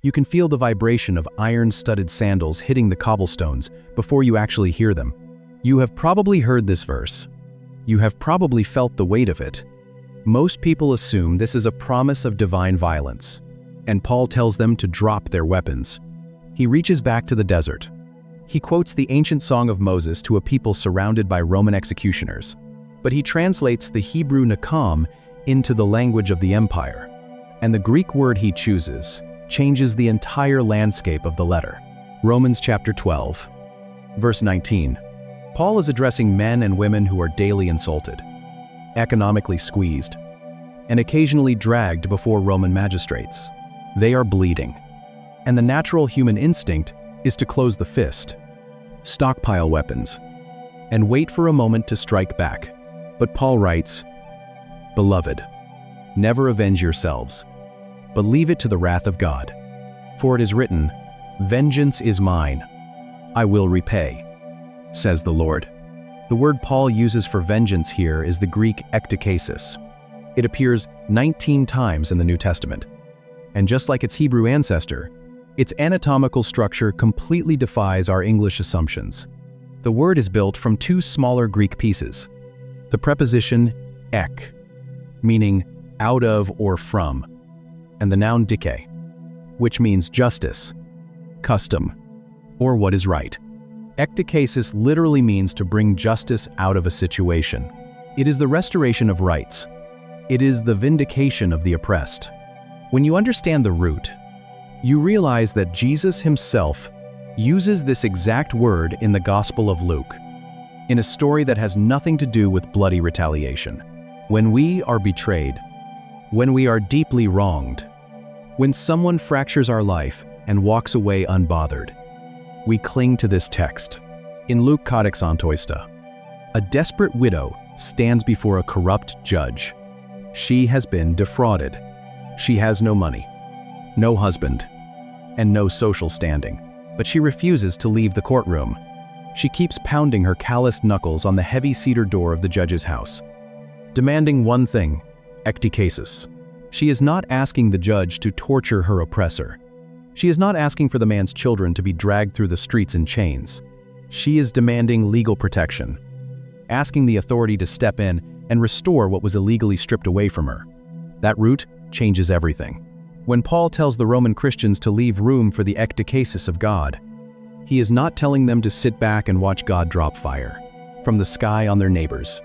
You can feel the vibration of iron-studded sandals hitting the cobblestones before you actually hear them. You have probably heard this verse. You have probably felt the weight of it. Most people assume this is a promise of divine violence, and Paul tells them to drop their weapons. He reaches back to the desert. He quotes the ancient Song of Moses to a people surrounded by Roman executioners, but he translates the Hebrew nakam into the language of the empire, and the Greek word he chooses changes the entire landscape of the letter. Romans chapter 12, verse 19. Paul is addressing men and women who are daily insulted, economically squeezed, and occasionally dragged before Roman magistrates. They are bleeding, and the natural human instinct is to close the fist, stockpile weapons, and wait for a moment to strike back. But Paul writes, "Beloved, never avenge yourselves, but leave it to the wrath of God. For it is written, 'Vengeance is mine, I will repay,' says the Lord." The word Paul uses for vengeance here is the Greek ektakesis. It appears 19 times in the New Testament. And just like its Hebrew ancestor, its anatomical structure completely defies our English assumptions. The word is built from two smaller Greek pieces. The preposition ek, meaning out of or from, and the noun dike, which means justice, custom, or what is right. Ektakesis literally means to bring justice out of a situation. It is the restoration of rights. It is the vindication of the oppressed. When you understand the root, you realize that Jesus himself uses this exact word in the Gospel of Luke, in a story that has nothing to do with bloody retaliation. When we are betrayed, when we are deeply wronged, when someone fractures our life and walks away unbothered, we cling to this text. In Luke Codex Antoista, a desperate widow stands before a corrupt judge. She has been defrauded. She has no money, no husband, and no social standing. But she refuses to leave the courtroom. She keeps pounding her calloused knuckles on the heavy cedar door of the judge's house, demanding one thing, ektakesis. She is not asking the judge to torture her oppressor. She is not asking for the man's children to be dragged through the streets in chains. She is demanding legal protection, asking the authority to step in and restore what was illegally stripped away from her. That root changes everything. When Paul tells the Roman Christians to leave room for the ektakesis of God, he is not telling them to sit back and watch God drop fire from the sky on their neighbors.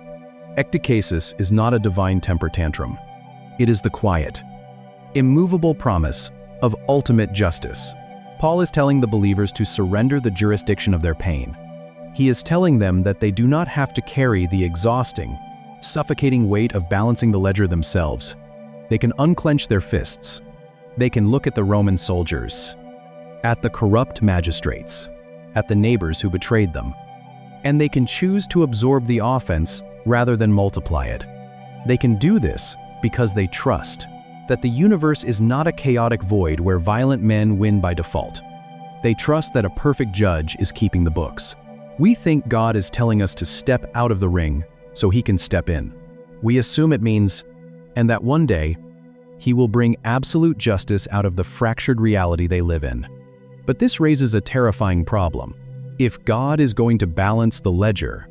Ektakesis is not a divine temper tantrum. It is the quiet, immovable promise of ultimate justice. Paul is telling the believers to surrender the jurisdiction of their pain. He is telling them that they do not have to carry the exhausting, suffocating weight of balancing the ledger themselves. They can unclench their fists. They can look at the Roman soldiers, at the corrupt magistrates, at the neighbors who betrayed them, and they can choose to absorb the offense rather than multiply it. They can do this because they trust that the universe is not a chaotic void where violent men win by default. They trust that a perfect judge is keeping the books. We think God is telling us to step out of the ring so he can step in. We assume it means, and that one day, he will bring absolute justice out of the fractured reality they live in. But this raises a terrifying problem. If God is going to balance the ledger,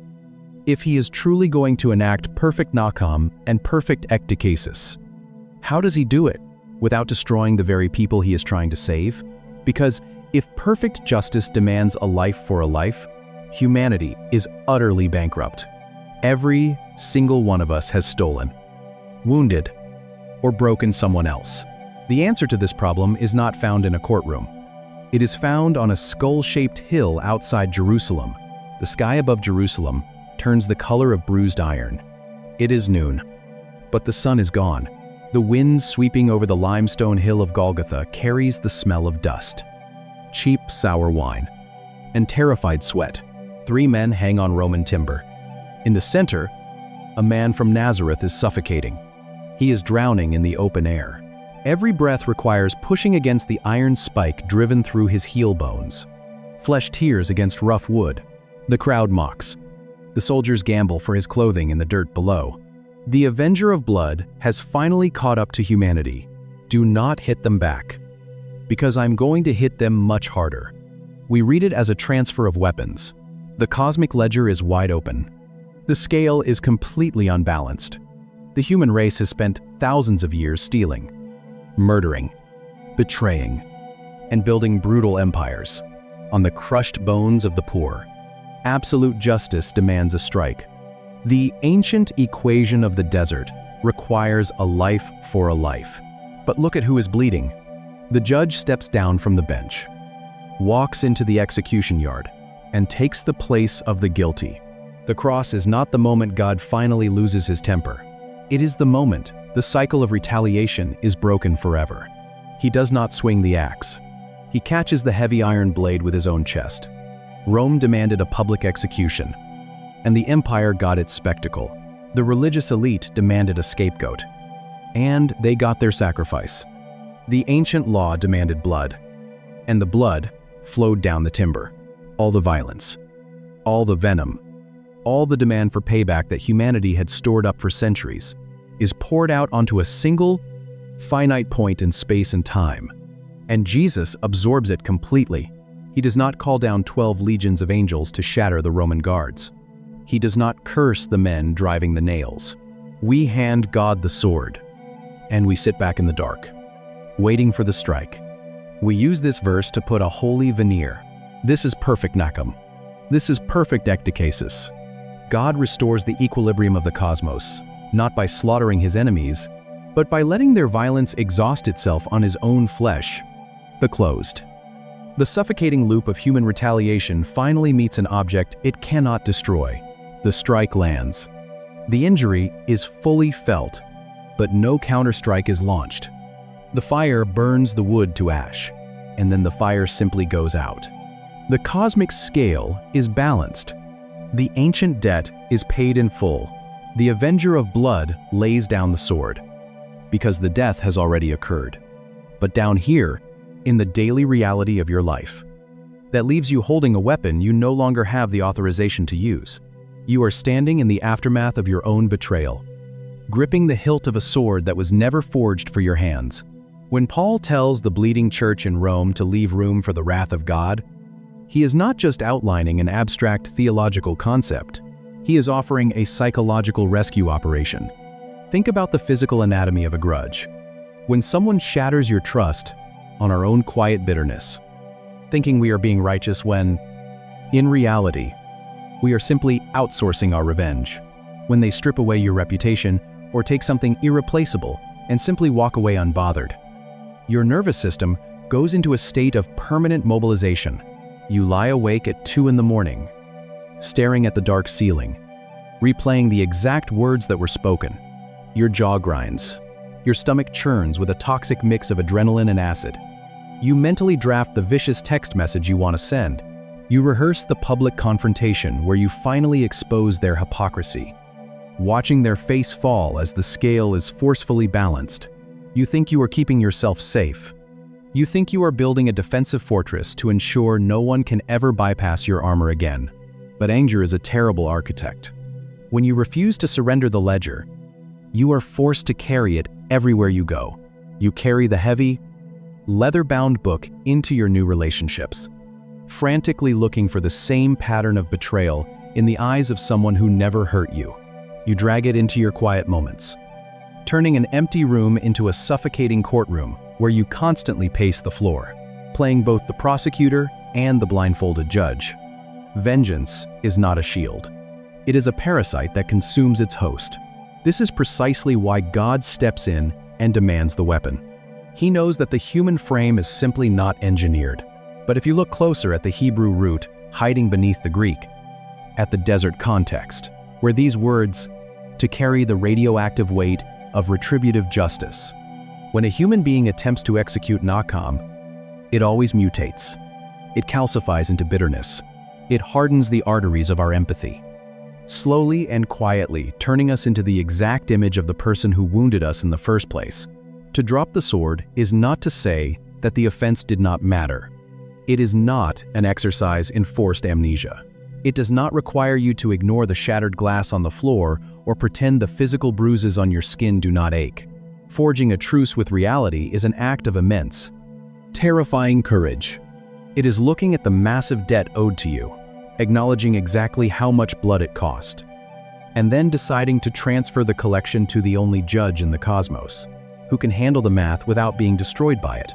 if he is truly going to enact perfect nakam and perfect ektakesis, how does he do it without destroying the very people he is trying to save? Because if perfect justice demands a life for a life, humanity is utterly bankrupt. Every single one of us has stolen, wounded, or broken someone else. The answer to this problem is not found in a courtroom. It is found on a skull-shaped hill outside Jerusalem. The sky above Jerusalem turns the color of bruised iron. It is noon, but the sun is gone. The wind sweeping over the limestone hill of Golgotha carries the smell of dust, cheap sour wine, and terrified sweat. 3 men hang on Roman timber. In the center, a man from Nazareth is suffocating. He is drowning in the open air. Every breath requires pushing against the iron spike driven through his heel bones. Flesh tears against rough wood. The crowd mocks. The soldiers gamble for his clothing in the dirt below. The Avenger of Blood has finally caught up to humanity. Do not hit them back, because I'm going to hit them much harder. We read it as a transfer of weapons. The cosmic ledger is wide open. The scale is completely unbalanced. The human race has spent thousands of years stealing, murdering, betraying, and building brutal empires on the crushed bones of the poor. Absolute justice demands a strike. The ancient equation of the desert requires a life for a life. But look at who is bleeding. The judge steps down from the bench, walks into the execution yard, and takes the place of the guilty. The cross is not the moment God finally loses his temper. It is the moment the cycle of retaliation is broken forever. He does not swing the axe. He catches the heavy iron blade with his own chest. Rome demanded a public execution, and the empire got its spectacle. The religious elite demanded a scapegoat, and they got their sacrifice. The ancient law demanded blood, and the blood flowed down the timber. All the violence, all the venom, all the demand for payback that humanity had stored up for centuries is poured out onto a single, finite point in space and time. And Jesus absorbs it completely. He does not call down 12 legions of angels to shatter the Roman guards. He does not curse the men driving the nails. We hand God the sword, and we sit back in the dark, waiting for the strike. We use this verse to put a holy veneer. This is perfect Nahum. This is perfect ectacasis. God restores the equilibrium of the cosmos, not by slaughtering his enemies, but by letting their violence exhaust itself on his own flesh. The closed. The suffocating loop of human retaliation finally meets an object it cannot destroy. The strike lands. The injury is fully felt, but no counterstrike is launched. The fire burns the wood to ash, and then the fire simply goes out. The cosmic scale is balanced. The ancient debt is paid in full. The avenger of blood lays down the sword, because the death has already occurred. But down here, in the daily reality of your life, that leaves you holding a weapon you no longer have the authorization to use. You are standing in the aftermath of your own betrayal, gripping the hilt of a sword that was never forged for your hands. When Paul tells the bleeding church in Rome to leave room for the wrath of God, he is not just outlining an abstract theological concept. He is offering a psychological rescue operation. Think about the physical anatomy of a grudge. When someone shatters your trust on our own quiet bitterness, thinking we are being righteous when, in reality, we are simply outsourcing our revenge. When they strip away your reputation or take something irreplaceable and simply walk away unbothered, your nervous system goes into a state of permanent mobilization. You lie awake at 2 a.m, staring at the dark ceiling, replaying the exact words that were spoken. Your jaw grinds. Your stomach churns with a toxic mix of adrenaline and acid. You mentally draft the vicious text message you want to send. You rehearse the public confrontation where you finally expose their hypocrisy. Watching their face fall as the scale is forcefully balanced, you think you are keeping yourself safe. You think you are building a defensive fortress to ensure no one can ever bypass your armor again. But anger is a terrible architect. When you refuse to surrender the ledger, you are forced to carry it everywhere you go. You carry the heavy, leather-bound book into your new relationships, frantically looking for the same pattern of betrayal in the eyes of someone who never hurt you. You drag it into your quiet moments, turning an empty room into a suffocating courtroom where you constantly pace the floor, playing both the prosecutor and the blindfolded judge. Vengeance is not a shield. It is a parasite that consumes its host. This is precisely why God steps in and demands the weapon. He knows that the human frame is simply not engineered. But if you look closer at the Hebrew root hiding beneath the Greek, at the desert context, where these words, to carry the radioactive weight of retributive justice. When a human being attempts to execute Nahum, it always mutates. It calcifies into bitterness. It hardens the arteries of our empathy, slowly and quietly turning us into the exact image of the person who wounded us in the first place. To drop the sword is not to say that the offense did not matter. It is not an exercise in forced amnesia. It does not require you to ignore the shattered glass on the floor or pretend the physical bruises on your skin do not ache. Forging a truce with reality is an act of immense, Terrifying courage. It is looking at the massive debt owed to you, acknowledging exactly how much blood it cost, and then deciding to transfer the collection to the only judge in the cosmos, who can handle the math without being destroyed by it.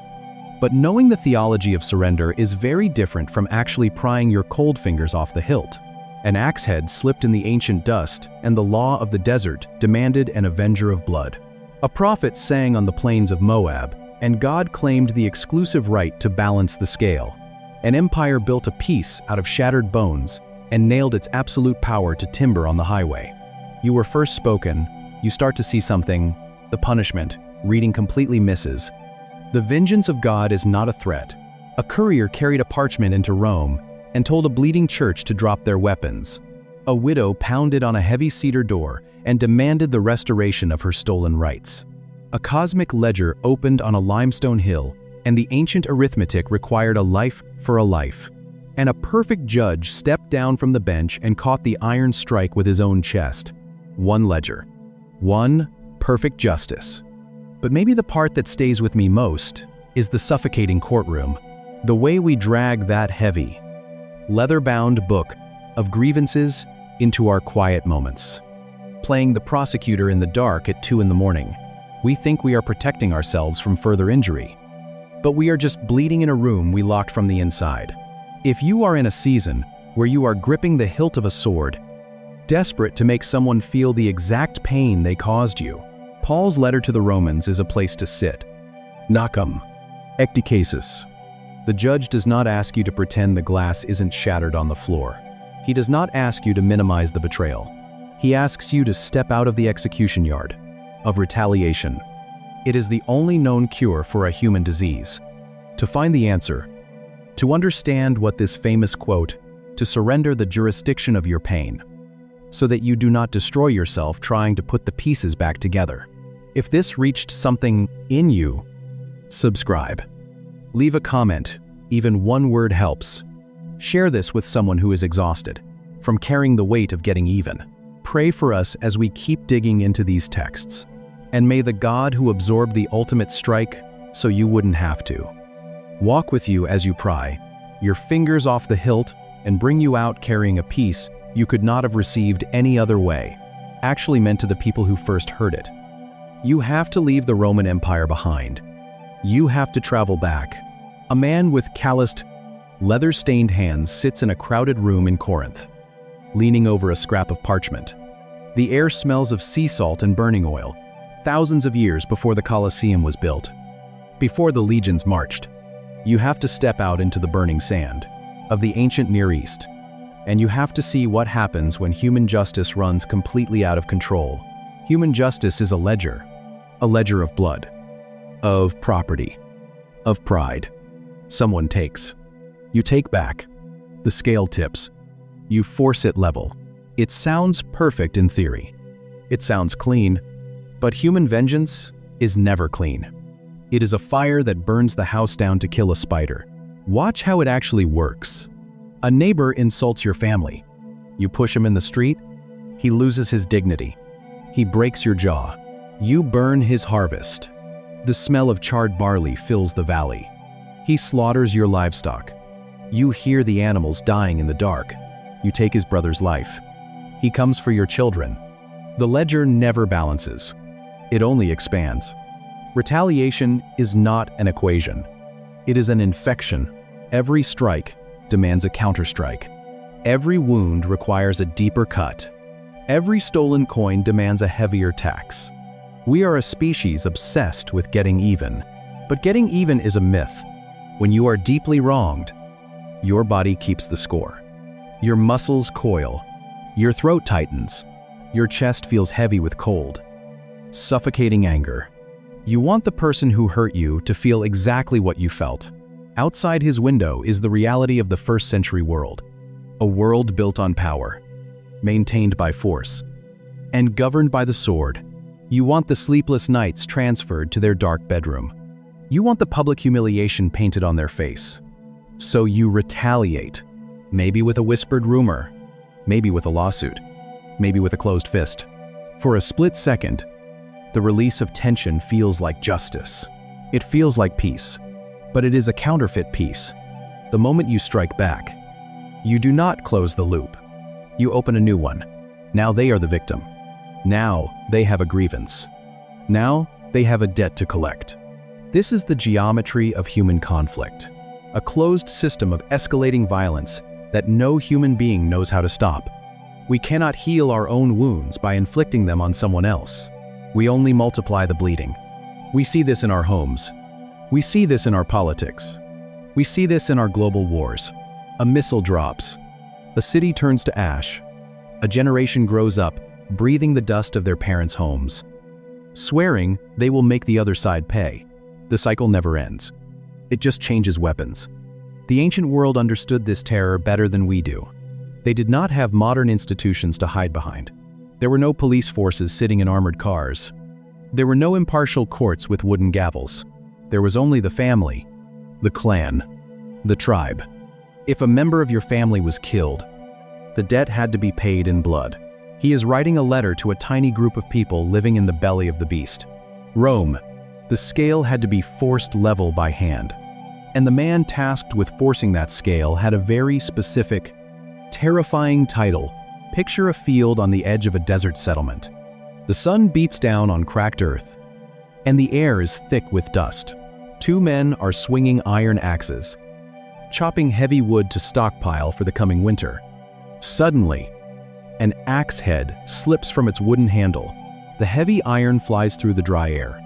But knowing the theology of surrender is very different from actually prying your cold fingers off the hilt. An axe head slipped in the ancient dust, and the law of the desert demanded an avenger of blood. A prophet sang on the plains of Moab, and God claimed the exclusive right to balance the scale. An empire built a peace out of shattered bones and nailed its absolute power to timber on the highway. You were first spoken, you start to see something, the punishment, reading completely misses. The vengeance of God is not a threat. A courier carried a parchment into Rome and told a bleeding church to drop their weapons. A widow pounded on a heavy cedar door and demanded the restoration of her stolen rights. A cosmic ledger opened on a limestone hill, and the ancient arithmetic required a life for a life. And a perfect judge stepped down from the bench and caught the iron strike with his own chest. One ledger. One perfect justice. But maybe the part that stays with me most is the suffocating courtroom. The way we drag that heavy, leather-bound book of grievances into our quiet moments. Playing the prosecutor in the dark at 2 a.m. We think we are protecting ourselves from further injury. But we are just bleeding in a room we locked from the inside. If you are in a season where you are gripping the hilt of a sword, desperate to make someone feel the exact pain they caused you, Paul's letter to the Romans is a place to sit. Nachum, ecdikasis. The judge does not ask you to pretend the glass isn't shattered on the floor. He does not ask you to minimize the betrayal. He asks you to step out of the execution yard, of retaliation. It is the only known cure for a human disease. To find the answer, to understand what this famous quote, to surrender the jurisdiction of your pain, so that you do not destroy yourself trying to put the pieces back together. If this reached something in you, subscribe. Leave a comment, even one word helps. Share this with someone who is exhausted from carrying the weight of getting even. Pray for us as we keep digging into these texts. And may the God who absorbed the ultimate strike so you wouldn't have to, walk with you as you pry, your fingers off the hilt, and bring you out carrying a peace you could not have received any other way, actually meant to the people who first heard it. You have to leave the Roman Empire behind. You have to travel back. A man with calloused, leather-stained hands sits in a crowded room in Corinth, leaning over a scrap of parchment. The air smells of sea salt and burning oil, thousands of years before the Colosseum was built, before the legions marched. You have to step out into the burning sand of the ancient Near East, and you have to see what happens when human justice runs completely out of control. Human justice is a ledger of blood, of property, of pride. Someone takes. You take back. The scale tips. You force it level. It sounds perfect in theory. It sounds clean. But human vengeance is never clean. It is a fire that burns the house down to kill a spider. Watch how it actually works. A neighbor insults your family. You push him in the street. He loses his dignity. He breaks your jaw. You burn his harvest. The smell of charred barley fills the valley. He slaughters your livestock. You hear the animals dying in the dark. You take his brother's life. He comes for your children. The ledger never balances. It only expands. Retaliation is not an equation. It is an infection. Every strike demands a counterstrike. Every wound requires a deeper cut. Every stolen coin demands a heavier tax. We are a species obsessed with getting even. But getting even is a myth. When you are deeply wronged, your body keeps the score. Your muscles coil. Your throat tightens. Your chest feels heavy with cold. Suffocating anger. You want the person who hurt you to feel exactly what you felt. Outside his window is the reality of the first-century world. A world built on power, maintained by force, and governed by the sword. You want the sleepless nights transferred to their dark bedroom. You want the public humiliation painted on their face. So you retaliate, maybe with a whispered rumor, maybe with a lawsuit, maybe with a closed fist. For a split second, the release of tension feels like justice. It feels like peace. but it is a counterfeit peace. The moment you strike back, you do not close the loop. You open a new one. Now they are the victim. Now they have a grievance. Now they have a debt to collect. This is the geometry of human conflict, a closed system of escalating violence that no human being knows how to stop. We cannot heal our own wounds by inflicting them on someone else. We only multiply the bleeding. We see this in our homes. We see this in our politics. We see this in our global wars. A missile drops. A city turns to ash. A generation grows up, breathing the dust of their parents' homes, swearing they will make the other side pay. The cycle never ends. It just changes weapons. The ancient world understood this terror better than we do. They did not have modern institutions to hide behind. There were no police forces sitting in armored cars. There were no impartial courts with wooden gavels. There was only the family, the clan, the tribe. If a member of your family was killed, the debt had to be paid in blood. He is writing a letter to a tiny group of people living in the belly of the beast. Rome. The scale had to be forced level by hand. And the man tasked with forcing that scale had a very specific, terrifying title. Picture a field on the edge of a desert settlement. The sun beats down on cracked earth, and the air is thick with dust. Two men are swinging iron axes, chopping heavy wood to stockpile for the coming winter. Suddenly, an axe head slips from its wooden handle. The heavy iron flies through the dry air.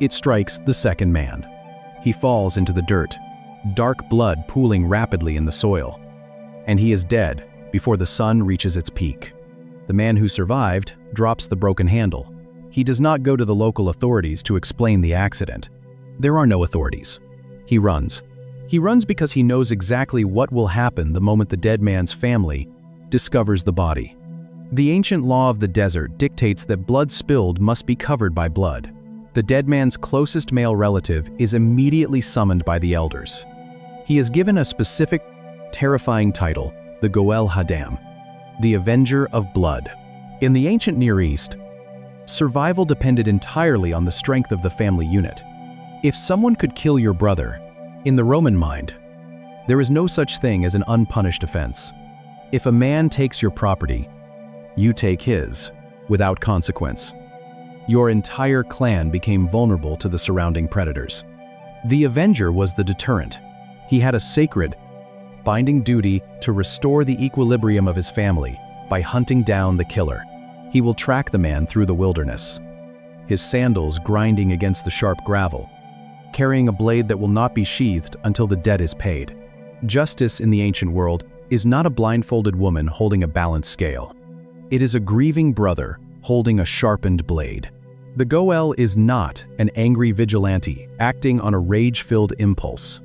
It strikes the second man. He falls into the dirt, dark blood pooling rapidly in the soil. And he is dead before the sun reaches its peak. The man who survived drops the broken handle. He does not go to the local authorities to explain the accident. There are no authorities. He runs. He runs because he knows exactly what will happen the moment the dead man's family discovers the body. The ancient law of the desert dictates that blood spilled must be covered by blood. The dead man's closest male relative is immediately summoned by the elders. He is given a specific, terrifying title, the Goel Hadam, the Avenger of Blood. In the ancient Near East, survival depended entirely on the strength of the family unit. If someone could kill your brother, in the Roman mind, there is no such thing as an unpunished offense. If a man takes your property, you take his, without consequence. Your entire clan became vulnerable to the surrounding predators. The Avenger was the deterrent. He had a sacred, binding duty to restore the equilibrium of his family by hunting down the killer. He will track the man through the wilderness, his sandals grinding against the sharp gravel, carrying a blade that will not be sheathed until the debt is paid. Justice in the ancient world is not a blindfolded woman holding a balanced scale. It is a grieving brother holding a sharpened blade. The Goel is not an angry vigilante acting on a rage-filled impulse.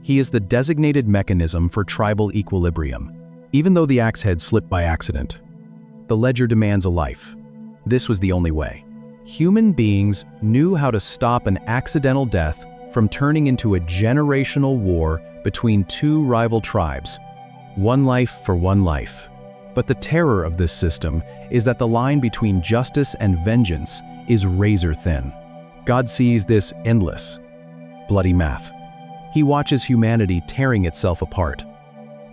He is the designated mechanism for tribal equilibrium. Even though the axe head slipped by accident, the ledger demands a life. This was the only way. Human beings knew how to stop an accidental death from turning into a generational war between two rival tribes. One life for one life. But the terror of this system is that the line between justice and vengeance is razor thin. God sees this endless, bloody math. He watches humanity tearing itself apart,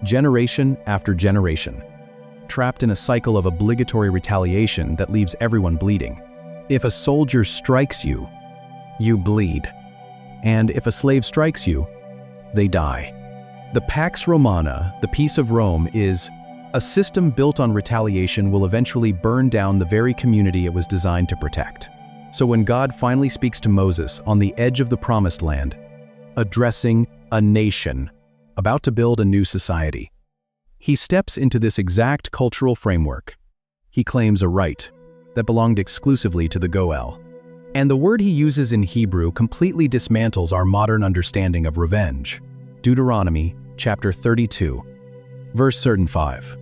generation after generation, trapped in a cycle of obligatory retaliation that leaves everyone bleeding. If a soldier strikes you, you bleed. And if a slave strikes you, they die. The Pax Romana, the peace of Rome, is a system built on retaliation will eventually burn down the very community it was designed to protect. So when God finally speaks to Moses on the edge of the Promised Land, addressing a nation about to build a new society, he steps into this exact cultural framework. He claims a right that belonged exclusively to the Goel. And the word he uses in Hebrew completely dismantles our modern understanding of revenge. Deuteronomy chapter 32, verse 5.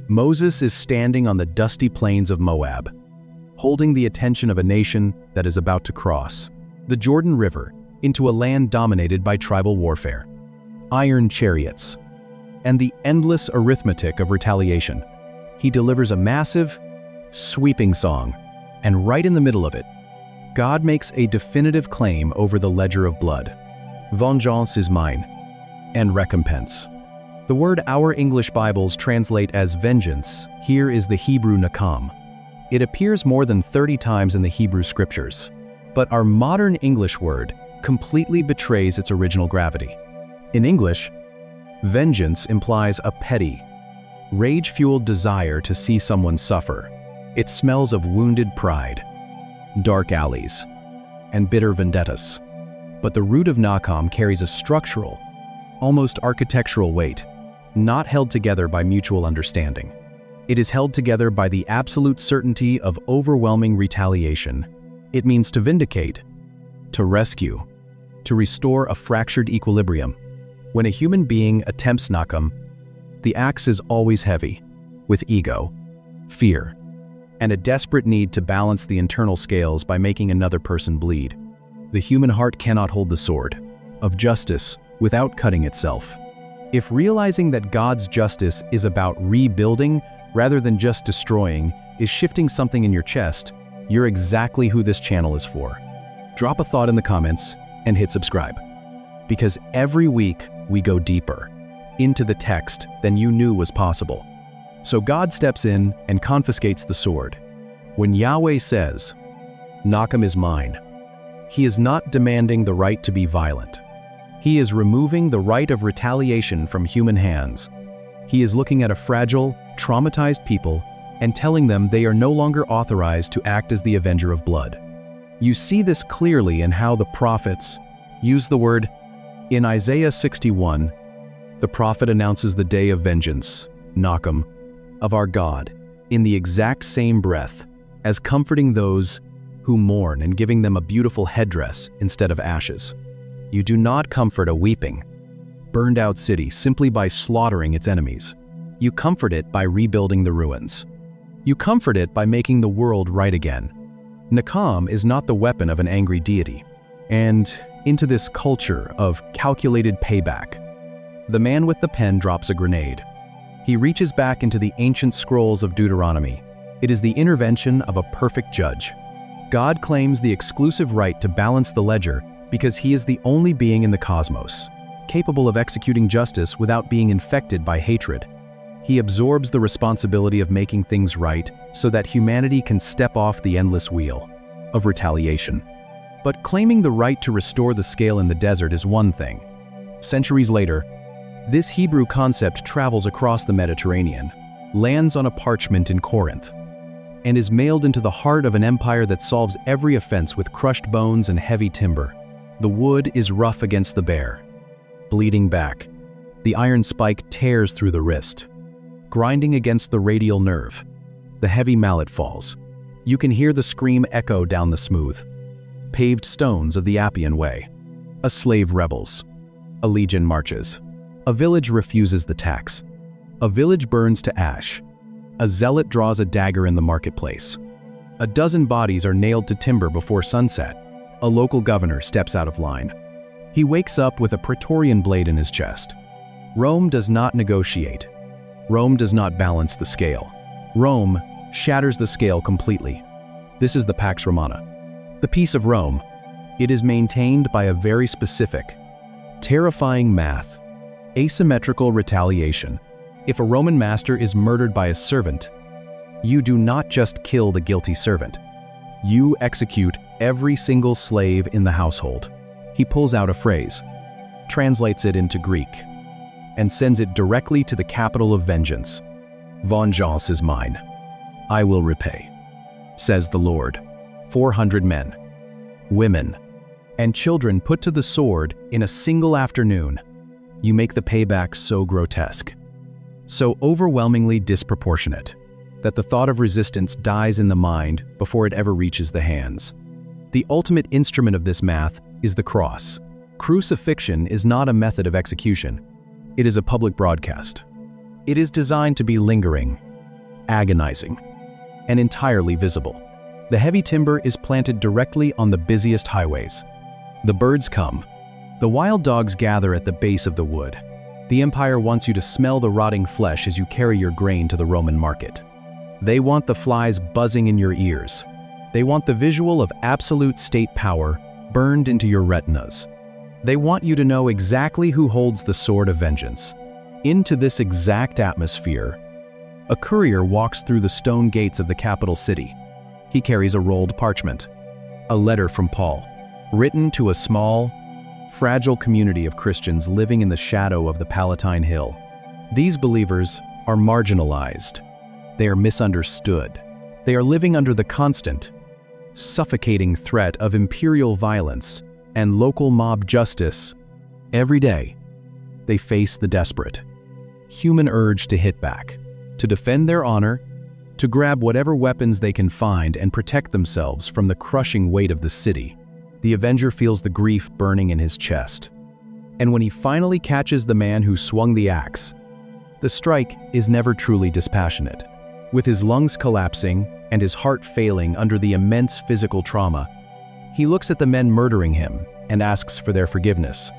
Moses is standing on the dusty plains of Moab, holding the attention of a nation that is about to cross the Jordan River into a land dominated by tribal warfare, iron chariots, and the endless arithmetic of retaliation. He delivers a massive, sweeping song, and right in the middle of it, God makes a definitive claim over the ledger of blood. Vengeance is mine, and recompense. The word our English Bibles translate as vengeance here is the Hebrew nakam. It appears more than 30 times in the Hebrew scriptures, but our modern English word completely betrays its original gravity. In English, vengeance implies a petty, rage-fueled desire to see someone suffer. It smells of wounded pride, dark alleys, and bitter vendettas. But the root of nakam carries a structural, almost architectural weight, not held together by mutual understanding. It is held together by the absolute certainty of overwhelming retaliation. It means to vindicate, to rescue, to restore a fractured equilibrium. When a human being attempts nakam, the axe is always heavy, with ego, fear, and a desperate need to balance the internal scales by making another person bleed. The human heart cannot hold the sword of justice without cutting itself. If realizing that God's justice is about rebuilding rather than just destroying is shifting something in your chest, you're exactly who this channel is for. Drop a thought in the comments and hit subscribe. Because every week we go deeper into the text than you knew was possible. So God steps in and confiscates the sword. When Yahweh says, "Nakam is mine," He is not demanding the right to be violent. He is removing the right of retaliation from human hands. He is looking at a fragile, traumatized people and telling them they are no longer authorized to act as the avenger of blood. You see this clearly in how the prophets use the word. In Isaiah 61, the prophet announces the day of vengeance, nakam, of our God, in the exact same breath as comforting those who mourn and giving them a beautiful headdress instead of ashes. You do not comfort a weeping, burned-out city simply by slaughtering its enemies. You comfort it by rebuilding the ruins. You comfort it by making the world right again. Nakam is not the weapon of an angry deity. And into this culture of calculated payback, the man with the pen drops a grenade. He reaches back into the ancient scrolls of Deuteronomy. It is the intervention of a perfect judge. God claims the exclusive right to balance the ledger because He is the only being in the cosmos capable of executing justice without being infected by hatred. He absorbs the responsibility of making things right so that humanity can step off the endless wheel of retaliation. But claiming the right to restore the scale in the desert is one thing. Centuries later, this Hebrew concept travels across the Mediterranean, lands on a parchment in Corinth, and is mailed into the heart of an empire that solves every offense with crushed bones and heavy timber. The wood is rough against the bare, bleeding back. The iron spike tears through the wrist, grinding against the radial nerve. The heavy mallet falls. You can hear the scream echo down the smooth, paved stones of the Appian Way. A slave rebels. A legion marches. A village refuses the tax. A village burns to ash. A zealot draws a dagger in the marketplace. A dozen bodies are nailed to timber before sunset. A local governor steps out of line. He wakes up with a Praetorian blade in his chest. Rome does not negotiate. Rome does not balance the scale. Rome shatters the scale completely. This is the Pax Romana, the peace of Rome. It is maintained by a very specific, terrifying math, asymmetrical retaliation. If a Roman master is murdered by a servant, you do not just kill the guilty servant. You execute every single slave in the household. He pulls out a phrase, translates it into Greek, and sends it directly to the capital of vengeance. Vengeance is mine. I will repay, says the Lord. 400 men, women, and children put to the sword in a single afternoon. You make the payback so grotesque, so overwhelmingly disproportionate, that the thought of resistance dies in the mind before it ever reaches the hands. The ultimate instrument of this math is the cross. Crucifixion is not a method of execution. It is a public broadcast. It is designed to be lingering, agonizing, and entirely visible. The heavy timber is planted directly on the busiest highways. The birds come. The wild dogs gather at the base of the wood. The empire wants you to smell the rotting flesh as you carry your grain to the Roman market. They want the flies buzzing in your ears. They want the visual of absolute state power burned into your retinas. They want you to know exactly who holds the sword of vengeance. Into this exact atmosphere, a courier walks through the stone gates of the capital city. He carries a rolled parchment, a letter from Paul, written to a small, fragile community of Christians living in the shadow of the Palatine Hill. These believers are marginalized. They are misunderstood. They are living under the constant, suffocating threat of imperial violence and local mob justice. Every day, they face the desperate, human urge to hit back, to defend their honor, to grab whatever weapons they can find and protect themselves from the crushing weight of the city. The Avenger feels the grief burning in his chest. And when he finally catches the man who swung the axe, the strike is never truly dispassionate. With his lungs collapsing and his heart failing under the immense physical trauma, he looks at the men murdering him and asks for their forgiveness.